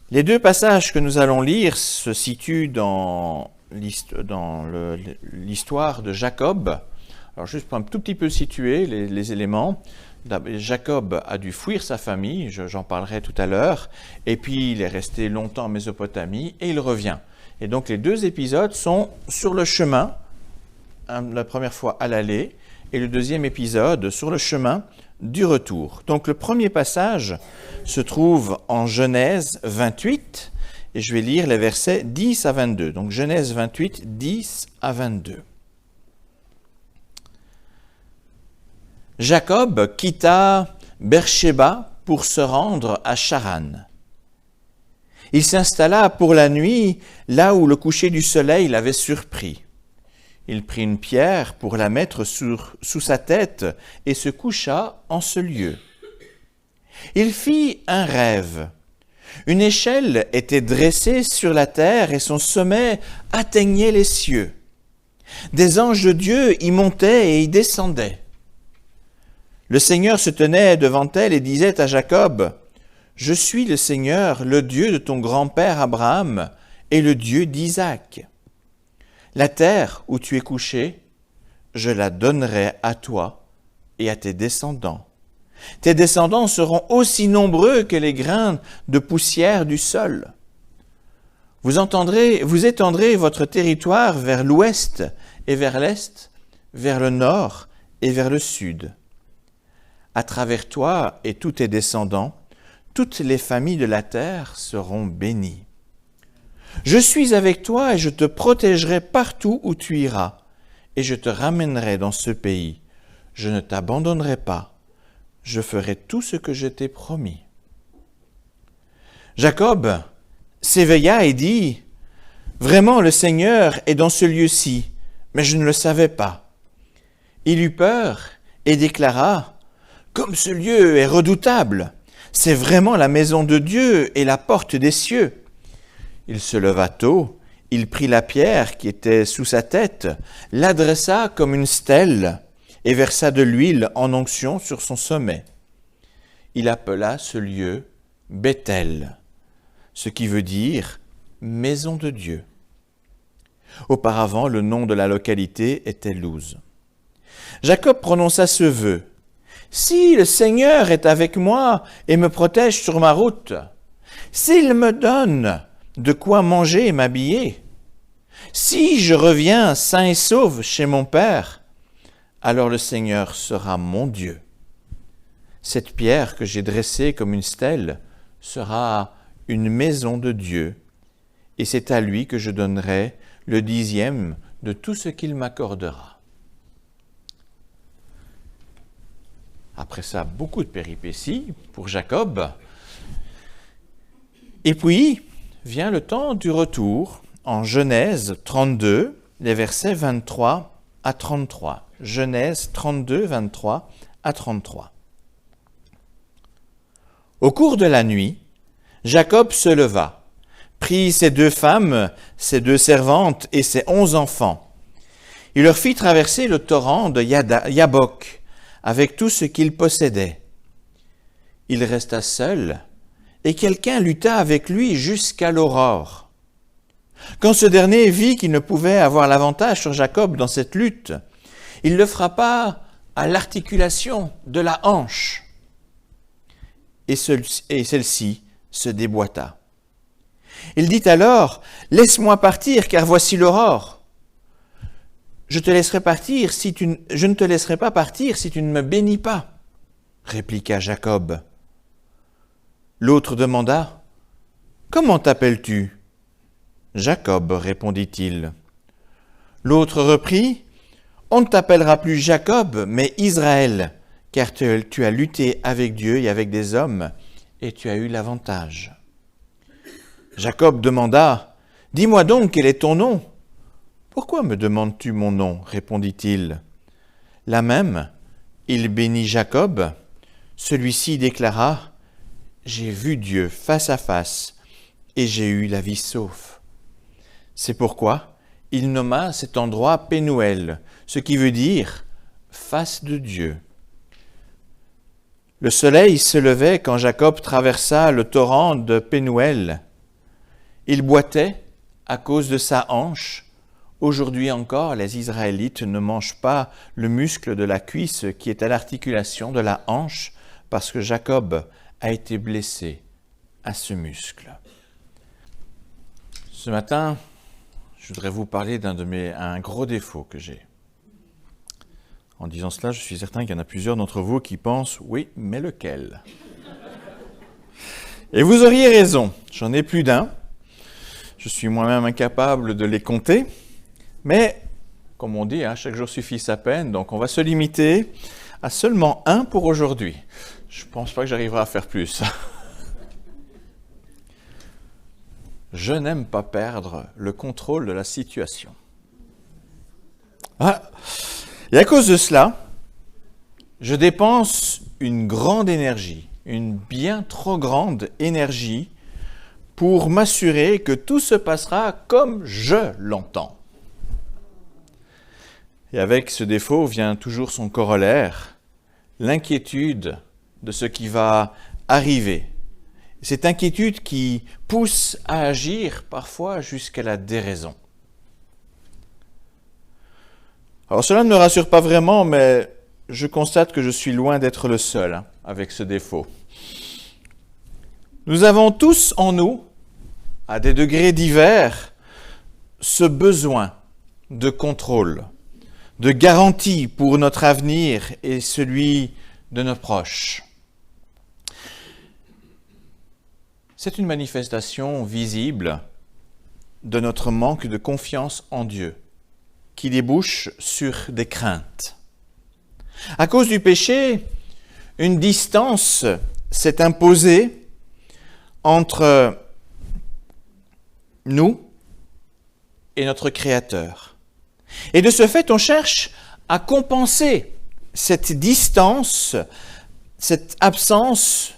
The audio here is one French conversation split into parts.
Les deux passages que nous allons lire se situent dans l'histoire de Jacob. Alors juste pour un tout petit peu situer les éléments, Jacob a dû fuir sa famille, j'en parlerai tout à l'heure, et puis il est resté longtemps en Mésopotamie et il revient. Et donc les deux épisodes sont sur le chemin, la première fois à l'aller, et le deuxième épisode sur le chemin du retour. Donc le premier passage se trouve en Genèse 28, et je vais lire les versets 10 à 22. Donc Genèse 28, 10 à 22. Jacob quitta Beersheba pour se rendre à Charan. Il s'installa pour la nuit là où le coucher du soleil l'avait surpris. Il prit une pierre pour la mettre sous sa tête et se coucha en ce lieu. Il fit un rêve. Une échelle était dressée sur la terre et son sommet atteignait les cieux. Des anges de Dieu y montaient et y descendaient. Le Seigneur se tenait devant elle et disait à Jacob, « Je suis le Seigneur, le Dieu de ton grand-père Abraham et le Dieu d'Isaac. La terre où tu es couché, je la donnerai à toi et à tes descendants. Tes descendants seront aussi nombreux que les grains de poussière du sol. Vous étendrez votre territoire vers l'ouest et vers l'est, vers le nord et vers le sud. À travers toi et tous tes descendants, toutes les familles de la terre seront bénies. Je suis avec toi et je te protégerai partout où tu iras, et je te ramènerai dans ce pays. Je ne t'abandonnerai pas. Je ferai tout ce que je t'ai promis. » Jacob s'éveilla et dit, « Vraiment, le Seigneur est dans ce lieu-ci, mais je ne le savais pas. » Il eut peur et déclara, « Comme ce lieu est redoutable, c'est vraiment la maison de Dieu et la porte des cieux. » Il se leva tôt, il prit la pierre qui était sous sa tête, l'adressa comme une stèle et versa de l'huile en onction sur son sommet. Il appela ce lieu Béthel, ce qui veut dire maison de Dieu. Auparavant, le nom de la localité était Luz. Jacob prononça ce vœu. « Si le Seigneur est avec moi et me protège sur ma route, s'il me donne de quoi manger et m'habiller, si je reviens sain et sauf chez mon Père, alors le Seigneur sera mon Dieu. Cette pierre que j'ai dressée comme une stèle sera une maison de Dieu, et c'est à lui que je donnerai le 10e de tout ce qu'il m'accordera. » Après ça, beaucoup de péripéties pour Jacob. Et puis, vient le temps du retour en Genèse 32, les versets 23 à 33. Genèse 32, 23 à 33. Au cours de la nuit, Jacob se leva, prit ses 2 femmes, ses 2 servantes et ses 11 enfants. Il leur fit traverser le torrent de Yabok avec tout ce qu'il possédait. Il resta seul et quelqu'un lutta avec lui jusqu'à l'aurore. Quand ce dernier vit qu'il ne pouvait avoir l'avantage sur Jacob dans cette lutte, il le frappa à l'articulation de la hanche, et celle-ci se déboîta. Il dit alors, « Laisse-moi partir, car voici l'aurore. Je ne te laisserai pas partir si tu ne me bénis pas, » répliqua Jacob. L'autre demanda, « Comment t'appelles-tu » ? Jacob, répondit-il. L'autre reprit, « On ne t'appellera plus Jacob, mais Israël, car tu as lutté avec Dieu et avec des hommes, et tu as eu l'avantage. » Jacob demanda, « Dis-moi donc, quel est ton nom » ? « Pourquoi me demandes-tu mon nom » répondit-il. Là même, il bénit Jacob. Celui-ci déclara, « J'ai vu Dieu face à face, et j'ai eu la vie sauve. » C'est pourquoi il nomma cet endroit Pénuel, ce qui veut dire « face de Dieu ». Le soleil se levait quand Jacob traversa le torrent de Pénuel. Il boitait à cause de sa hanche. Aujourd'hui encore, les Israélites ne mangent pas le muscle de la cuisse qui est à l'articulation de la hanche parce que Jacob a été blessé à ce muscle. Ce matin, je voudrais vous parler un gros défaut que j'ai. En disant cela, je suis certain qu'il y en a plusieurs d'entre vous qui pensent « oui, mais lequel ?» Et vous auriez raison, j'en ai plus d'un. Je suis moi-même incapable de les compter. Mais, comme on dit, chaque jour suffit sa peine, donc on va se limiter à seulement un pour aujourd'hui. Je ne pense pas que j'arriverai à faire plus. Je n'aime pas perdre le contrôle de la situation. Et à cause de cela, je dépense une grande énergie, une bien trop grande énergie, pour m'assurer que tout se passera comme je l'entends. Et avec ce défaut vient toujours son corollaire, l'inquiétude de ce qui va arriver. Cette inquiétude qui pousse à agir parfois jusqu'à la déraison. Alors cela ne me rassure pas vraiment, mais je constate que je suis loin d'être le seul avec ce défaut. Nous avons tous en nous, à des degrés divers, ce besoin de contrôle, de garantie pour notre avenir et celui de nos proches. C'est une manifestation visible de notre manque de confiance en Dieu, qui débouche sur des craintes. À cause du péché, une distance s'est imposée entre nous et notre Créateur. Et de ce fait, on cherche à compenser cette distance, cette absence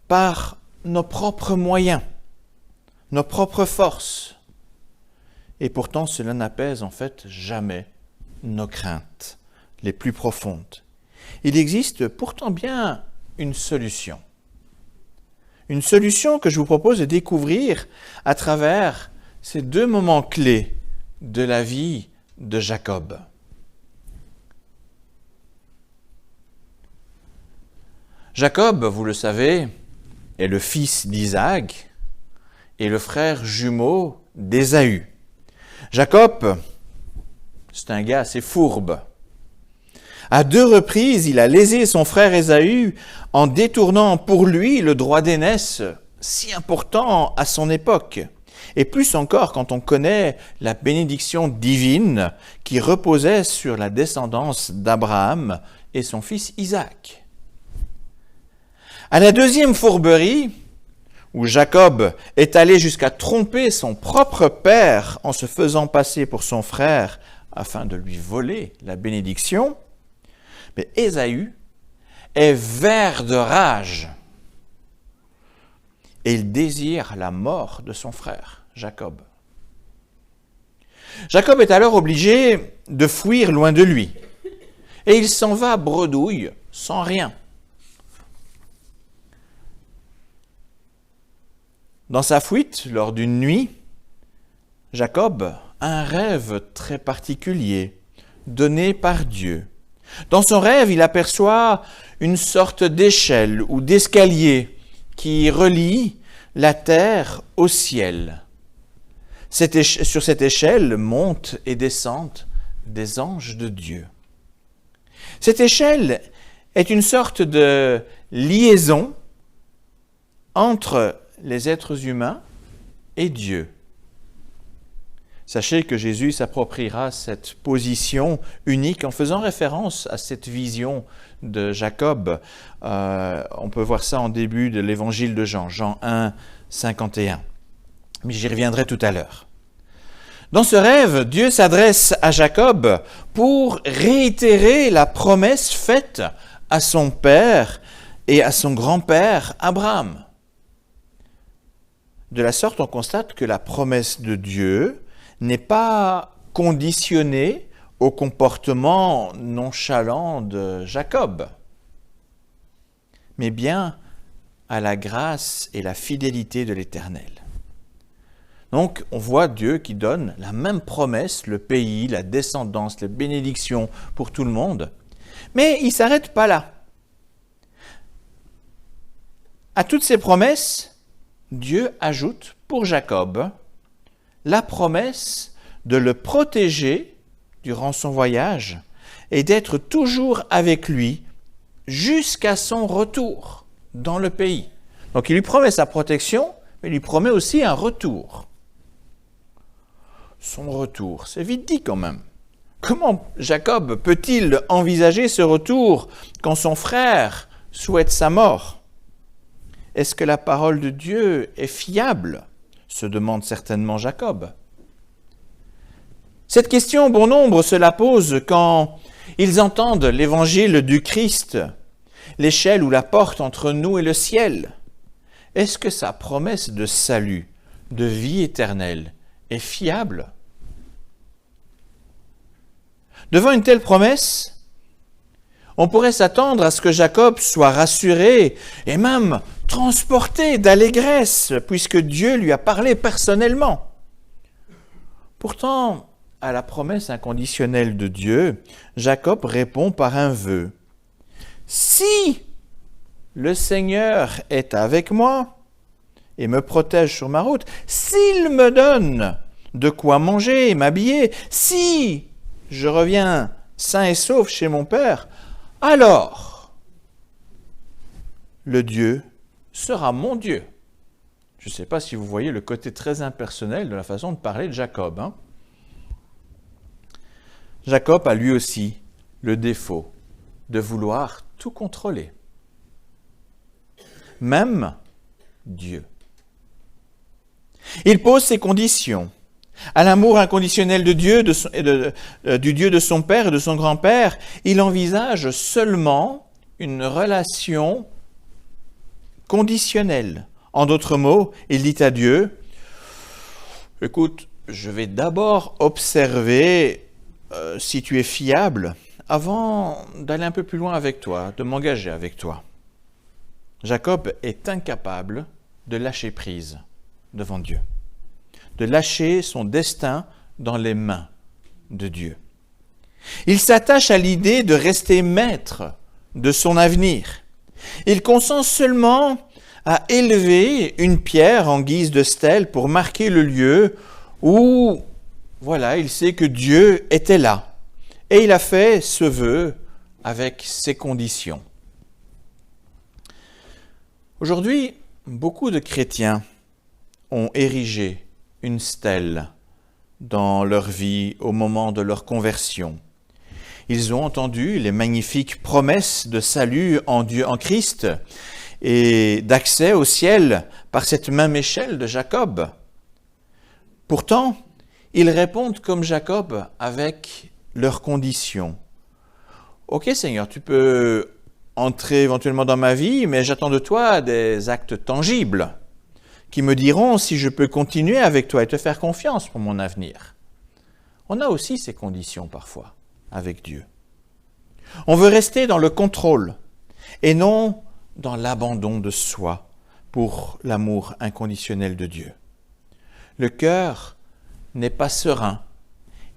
par nos propres moyens, nos propres forces. Et pourtant, cela n'apaise en fait jamais nos craintes les plus profondes. Il existe pourtant bien une solution. Une solution que je vous propose de découvrir à travers ces deux moments clés de la vie de Jacob. Jacob, vous le savez, est le fils d'Isaac et le frère jumeau d'Ésaü. Jacob, c'est un gars assez fourbe. À 2 reprises, il a lésé son frère Ésaü en détournant pour lui le droit d'aînesse, si important à son époque. Et plus encore quand on connaît la bénédiction divine qui reposait sur la descendance d'Abraham et son fils Isaac. À la 2e fourberie, où Jacob est allé jusqu'à tromper son propre père en se faisant passer pour son frère afin de lui voler la bénédiction, mais Ésaü est vert de rage et il désire la mort de son frère, Jacob. Jacob est alors obligé de fuir loin de lui et il s'en va bredouille sans rien. Dans sa fuite, lors d'une nuit, Jacob a un rêve très particulier donné par Dieu. Dans son rêve, il aperçoit une sorte d'échelle ou d'escalier qui relie la terre au ciel. Sur cette échelle montent et descendent des anges de Dieu. Cette échelle est une sorte de liaison entre les êtres humains et Dieu. Sachez que Jésus s'appropriera cette position unique en faisant référence à cette vision de Jacob. On peut voir ça en début de l'évangile de Jean, Jean 1, 51. Mais j'y reviendrai tout à l'heure. Dans ce rêve, Dieu s'adresse à Jacob pour réitérer la promesse faite à son père et à son grand-père Abraham. De la sorte, on constate que la promesse de Dieu n'est pas conditionnée au comportement nonchalant de Jacob, mais bien à la grâce et la fidélité de l'Éternel. Donc, on voit Dieu qui donne la même promesse, le pays, la descendance, les bénédictions pour tout le monde. Mais il ne s'arrête pas là. À toutes ces promesses, Dieu ajoute pour Jacob la promesse de le protéger durant son voyage et d'être toujours avec lui jusqu'à son retour dans le pays. Donc il lui promet sa protection, mais il lui promet aussi un retour. Son retour, c'est vite dit quand même. Comment Jacob peut-il envisager ce retour quand son frère souhaite sa mort? Est-ce que la parole de Dieu est fiable? Se demande certainement Jacob. Cette question, bon nombre se la posent quand ils entendent l'évangile du Christ, l'échelle ou la porte entre nous et le ciel. Est-ce que sa promesse de salut, de vie éternelle, est fiable? Devant une telle promesse, on pourrait s'attendre à ce que Jacob soit rassuré et même transporté d'allégresse, puisque Dieu lui a parlé personnellement. Pourtant, à la promesse inconditionnelle de Dieu, Jacob répond par un vœu. « Si le Seigneur est avec moi et me protège sur ma route, s'il me donne de quoi manger et m'habiller, si je reviens sain et sauf chez mon Père, alors le Dieu sera mon Dieu. » Je ne sais pas si vous voyez le côté très impersonnel de la façon de parler de Jacob. Jacob a lui aussi le défaut de vouloir tout contrôler. Même Dieu. Il pose ses conditions. À l'amour inconditionnel de Dieu, du Dieu de son père et de son grand-père, il envisage seulement une relation conditionnelle. En d'autres mots, il dit à Dieu, « Écoute, je vais d'abord observer si tu es fiable avant d'aller un peu plus loin avec toi, de m'engager avec toi. » Jacob est incapable de lâcher prise devant Dieu, de lâcher son destin dans les mains de Dieu. Il s'attache à l'idée de rester maître de son avenir. Il consent seulement à élever une pierre en guise de stèle pour marquer le lieu où, voilà, il sait que Dieu était là. Et il a fait ce vœu avec ses conditions. Aujourd'hui, beaucoup de chrétiens ont érigé une stèle dans leur vie au moment de leur conversion. Ils ont entendu les magnifiques promesses de salut en Dieu, en Christ, et d'accès au ciel par cette même échelle de Jacob. Pourtant, ils répondent comme Jacob avec leurs conditions. « Ok Seigneur, tu peux entrer éventuellement dans ma vie, mais j'attends de toi des actes tangibles qui me diront si je peux continuer avec toi et te faire confiance pour mon avenir. » On a aussi ces conditions parfois avec Dieu. On veut rester dans le contrôle et non dans l'abandon de soi pour l'amour inconditionnel de Dieu. Le cœur n'est pas serein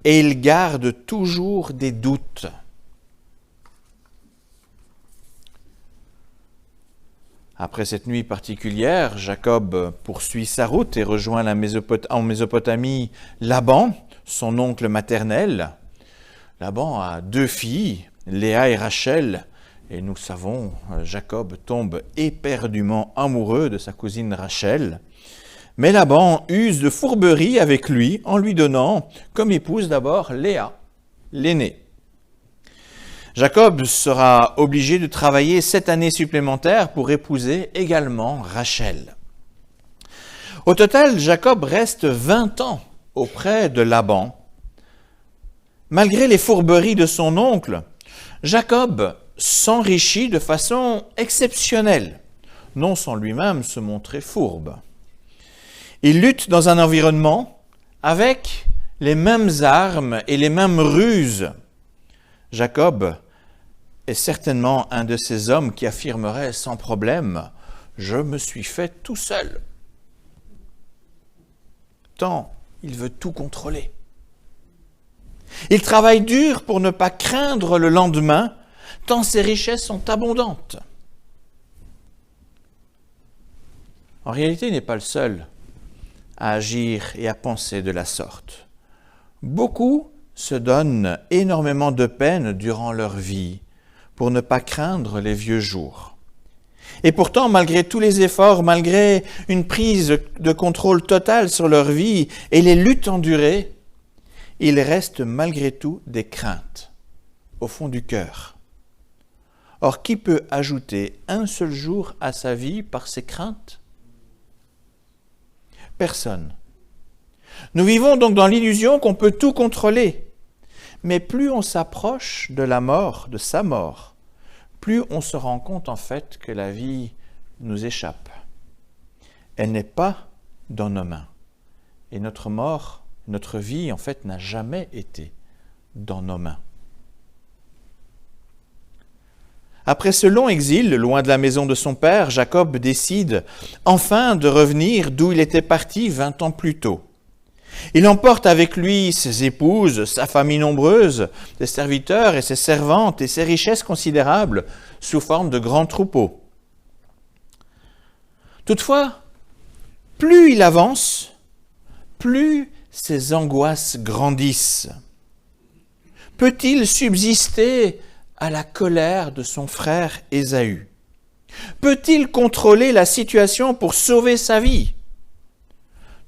et il garde toujours des doutes. Après cette nuit particulière, Jacob poursuit sa route et rejoint en Mésopotamie Laban, son oncle maternel. Laban a 2 filles, Léa et Rachel, et nous savons, Jacob tombe éperdument amoureux de sa cousine Rachel. Mais Laban use de fourberie avec lui en lui donnant comme épouse d'abord Léa, l'aînée. Jacob sera obligé de travailler 7 années supplémentaires pour épouser également Rachel. Au total, Jacob reste 20 ans auprès de Laban. Malgré les fourberies de son oncle, Jacob s'enrichit de façon exceptionnelle, non sans lui-même se montrer fourbe. Il lutte dans un environnement avec les mêmes armes et les mêmes ruses. Jacob est certainement un de ces hommes qui affirmerait sans problème « Je me suis fait tout seul ». tant il veut tout contrôler. Il travaille dur pour ne pas craindre le lendemain, tant ses richesses sont abondantes. En réalité, il n'est pas le seul à agir et à penser de la sorte. Beaucoup se donnent énormément de peine durant leur vie pour ne pas craindre les vieux jours. Et pourtant, malgré tous les efforts, malgré une prise de contrôle totale sur leur vie et les luttes endurées, il reste malgré tout des craintes au fond du cœur. Or, qui peut ajouter un seul jour à sa vie par ses craintes ? Personne. Nous vivons donc dans l'illusion qu'on peut tout contrôler. Mais plus on s'approche de la mort, de sa mort, plus on se rend compte en fait que la vie nous échappe. Elle n'est pas dans nos mains. Et notre mort, notre vie en fait n'a jamais été dans nos mains. Après ce long exil, loin de la maison de son père, Jacob décide enfin de revenir d'où il était parti 20 ans plus tôt. Il emporte avec lui ses épouses, sa famille nombreuse, ses serviteurs et ses servantes et ses richesses considérables sous forme de grands troupeaux. Toutefois, plus il avance, plus ses angoisses grandissent. Peut-il subsister à la colère de son frère Ésaü? Peut-il contrôler la situation pour sauver sa vie?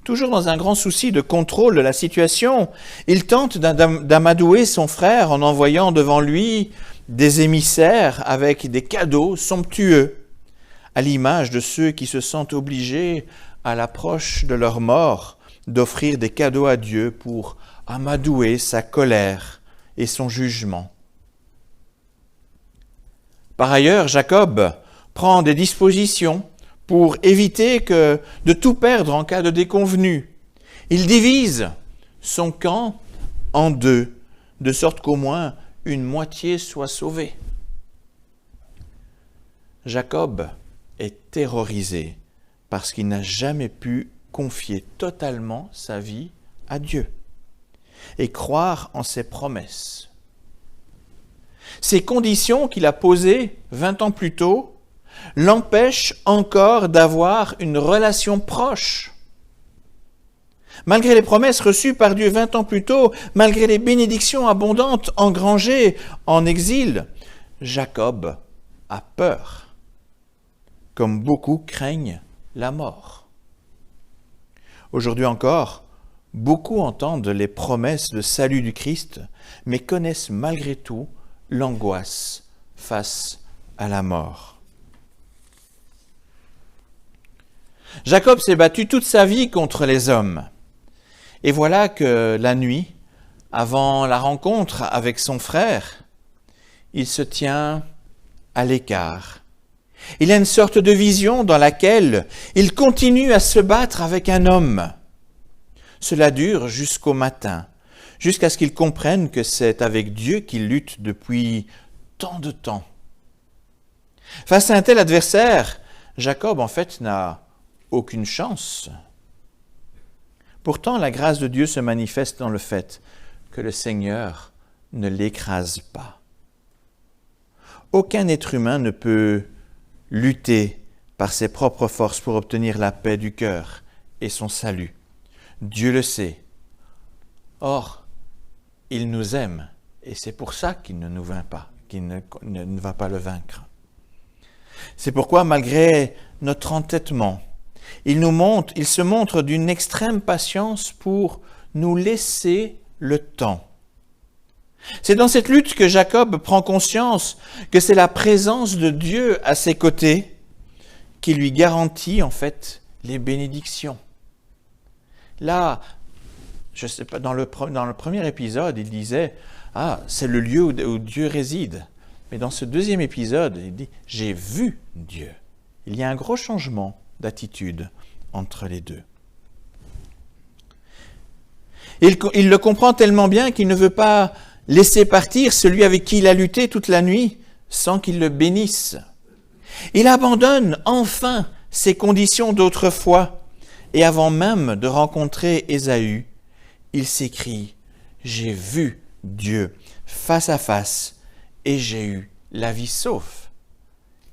Toujours dans un grand souci de contrôle de la situation, il tente d'amadouer son frère en envoyant devant lui des émissaires avec des cadeaux somptueux, à l'image de ceux qui se sentent obligés à l'approche de leur mort d'offrir des cadeaux à Dieu pour amadouer sa colère et son jugement. Par ailleurs, Jacob prend des dispositions pour éviter de tout perdre en cas de déconvenue. Il divise son camp en deux, de sorte qu'au moins une moitié soit sauvée. Jacob est terrorisé parce qu'il n'a jamais pu confier totalement sa vie à Dieu et croire en ses promesses. Ces conditions qu'il a posées 20 ans plus tôt l'empêchent encore d'avoir une relation proche. Malgré les promesses reçues par Dieu 20 ans plus tôt, malgré les bénédictions abondantes engrangées en exil, Jacob a peur, comme beaucoup craignent la mort. Aujourd'hui encore, beaucoup entendent les promesses de salut du Christ, mais connaissent malgré tout l'angoisse face à la mort. Jacob s'est battu toute sa vie contre les hommes. Et voilà que la nuit, avant la rencontre avec son frère, il se tient à l'écart. Il a une sorte de vision dans laquelle il continue à se battre avec un homme. Cela dure jusqu'au matin, jusqu'à ce qu'il comprenne que c'est avec Dieu qu'il lutte depuis tant de temps. Face à un tel adversaire, Jacob en fait n'a aucune chance. Pourtant, la grâce de Dieu se manifeste dans le fait que le Seigneur ne l'écrase pas. Aucun être humain ne peut lutter par ses propres forces pour obtenir la paix du cœur et son salut. Dieu le sait. Or, il nous aime et c'est pour ça qu'il ne nous vainc pas, qu'il ne va pas le vaincre. C'est pourquoi, malgré notre entêtement, il se montre d'une extrême patience pour nous laisser le temps. C'est dans cette lutte que Jacob prend conscience que c'est la présence de Dieu à ses côtés qui lui garantit en fait les bénédictions. Là, je sais pas, dans le premier épisode, il disait « Ah, c'est le lieu où Dieu réside ». Mais dans ce deuxième épisode, il dit « J'ai vu Dieu ». Il y a un gros changement d'attitude entre les deux. Il le comprend tellement bien qu'il ne veut pas laisser partir celui avec qui il a lutté toute la nuit sans qu'il le bénisse. Il abandonne enfin ses conditions d'autrefois Et avant même de rencontrer Ésaü, il s'écrie « J'ai vu Dieu face à face et j'ai eu la vie sauve. »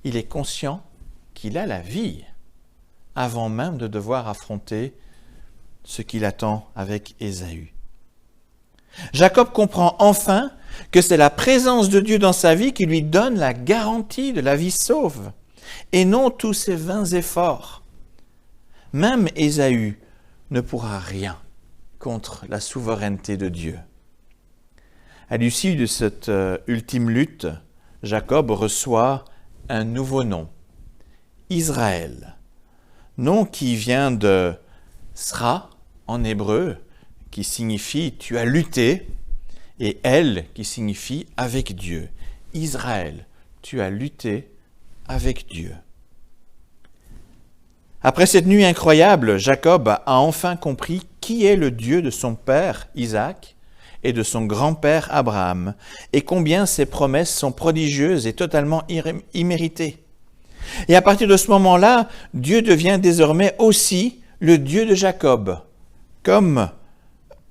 Il est conscient qu'il a la vie avant même de devoir affronter ce qu'il attend avec Ésaü. Jacob comprend enfin que c'est la présence de Dieu dans sa vie qui lui donne la garantie de la vie sauve, et non tous ses vains efforts. Même Ésaü ne pourra rien contre la souveraineté de Dieu. À l'issue de cette ultime lutte, Jacob reçoit un nouveau nom, Israël, nom qui vient de Sra en hébreu, qui signifie « tu as lutté », et « El » qui signifie « avec Dieu ». Israël, tu as lutté avec Dieu. Après cette nuit incroyable, Jacob a enfin compris qui est le Dieu de son père Isaac et de son grand-père Abraham, et combien ses promesses sont prodigieuses et totalement imméritées. Et à partir de ce moment-là, Dieu devient désormais aussi le Dieu de Jacob, comme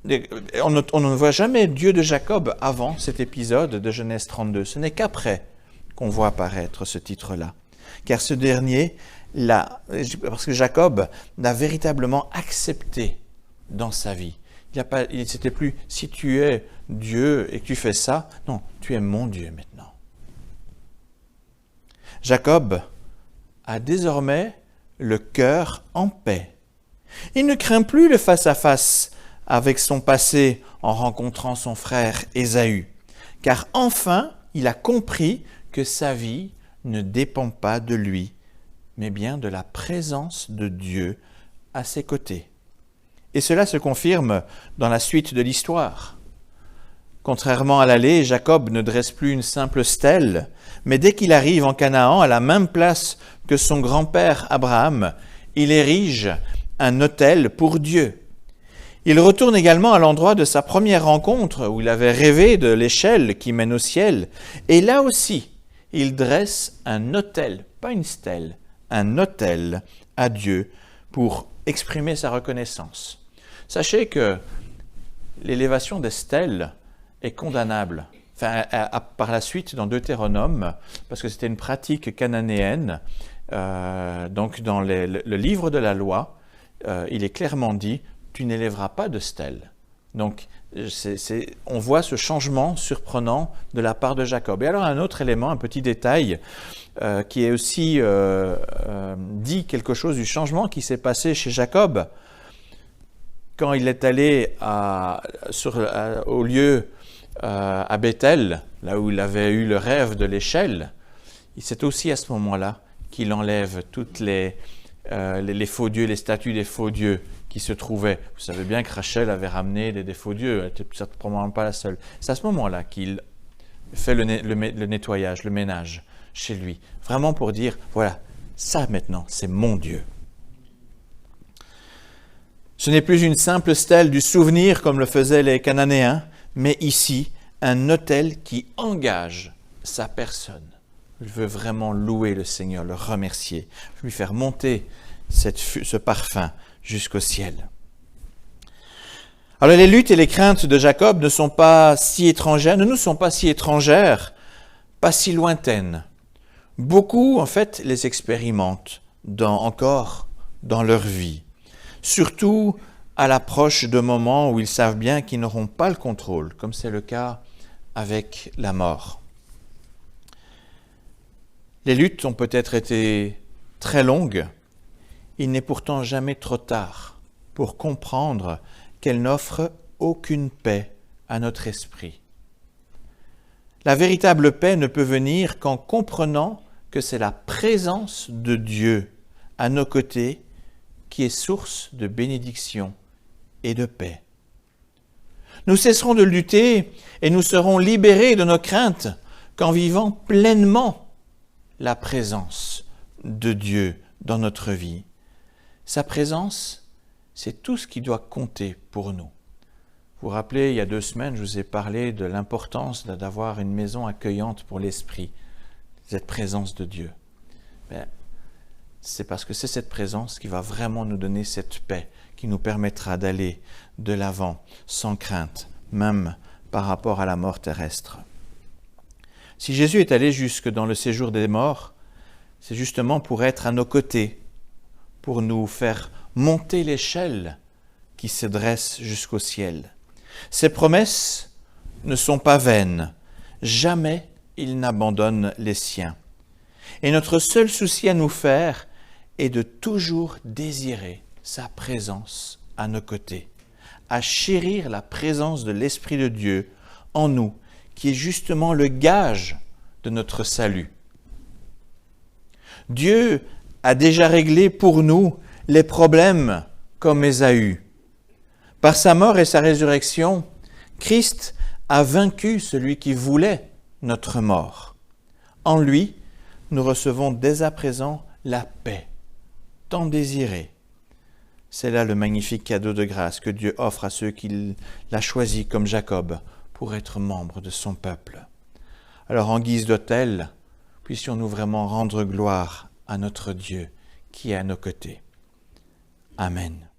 on ne voit jamais Dieu de Jacob avant cet épisode de Genèse 32. Ce n'est qu'après qu'on voit apparaître ce titre-là. Car ce dernier, parce que Jacob l'a véritablement accepté dans sa vie. C'était plus « si tu es Dieu et que tu fais ça », non, tu es mon Dieu maintenant. Jacob a désormais le cœur en paix. Il ne craint plus le face-à-face avec son passé en rencontrant son frère Ésaü, car enfin il a compris que sa vie ne dépend pas de lui, mais bien de la présence de Dieu à ses côtés. Et cela se confirme dans la suite de l'histoire. Contrairement à l'aller, Jacob ne dresse plus une simple stèle, mais dès qu'il arrive en Canaan, à la même place que son grand-père Abraham, il érige un autel pour Dieu. Il retourne également à l'endroit de sa première rencontre où il avait rêvé de l'échelle qui mène au ciel. Et là aussi, il dresse un autel, pas une stèle, un autel à Dieu pour exprimer sa reconnaissance. Sachez que l'élévation des stèles est condamnable. Par la suite, dans Deutéronome, parce que c'était une pratique cananéenne, donc dans le livre de la loi, il est clairement dit tu n'élèveras pas de stèle. Donc, on voit ce changement surprenant de la part de Jacob. Et alors, un autre élément, un petit détail, qui est aussi dit quelque chose du changement qui s'est passé chez Jacob. Quand il est allé au lieu à Bethel, là où il avait eu le rêve de l'échelle, c'est aussi à ce moment-là qu'il enlève toutes les faux dieux, les statues des faux dieux qui se trouvaient. Vous savez bien que Rachel avait ramené des faux dieux, elle n'était probablement pas la seule. C'est à ce moment-là qu'il fait le nettoyage, le ménage chez lui, vraiment pour dire, voilà, ça maintenant, c'est mon Dieu. Ce n'est plus une simple stèle du souvenir comme le faisaient les Cananéens, mais ici, un autel qui engage sa personne. Il veut vraiment louer le Seigneur, le remercier, lui faire monter ce parfum jusqu'au ciel. Alors les luttes et les craintes de Jacob ne nous sont pas si étrangères, pas si lointaines. Beaucoup, en fait, les expérimentent encore dans leur vie, surtout à l'approche de moments où ils savent bien qu'ils n'auront pas le contrôle, comme c'est le cas avec la mort. Les luttes ont peut-être été très longues. Il n'est pourtant jamais trop tard pour comprendre qu'elles n'offrent aucune paix à notre esprit. La véritable paix ne peut venir qu'en comprenant que c'est la présence de Dieu à nos côtés qui est source de bénédiction et de paix. Nous cesserons de lutter et nous serons libérés de nos craintes qu'en vivant pleinement la présence de Dieu dans notre vie. Sa présence, c'est tout ce qui doit compter pour nous. Vous vous rappelez, il y a 2 semaines, je vous ai parlé de l'importance d'avoir une maison accueillante pour l'esprit, cette présence de Dieu. c'est parce que c'est cette présence qui va vraiment nous donner cette paix, qui nous permettra d'aller de l'avant sans crainte, même par rapport à la mort terrestre. Si Jésus est allé jusque dans le séjour des morts, c'est justement pour être à nos côtés, pour nous faire monter l'échelle qui se dresse jusqu'au ciel. Ses promesses ne sont pas vaines. Jamais il n'abandonne les siens. Et notre seul souci à nous faire est de toujours désirer sa présence à nos côtés, à chérir la présence de l'Esprit de Dieu en nous, qui est justement le gage de notre salut. Dieu a déjà réglé pour nous les problèmes comme Ésaü. Par sa mort et sa résurrection, Christ a vaincu celui qui voulait notre mort. En lui, nous recevons dès à présent la paix, tant désirée. C'est là le magnifique cadeau de grâce que Dieu offre à ceux qu'il a choisis comme Jacob pour être membres de son peuple. Alors en guise d'autel, puissions-nous vraiment rendre gloire à notre Dieu qui est à nos côtés. Amen.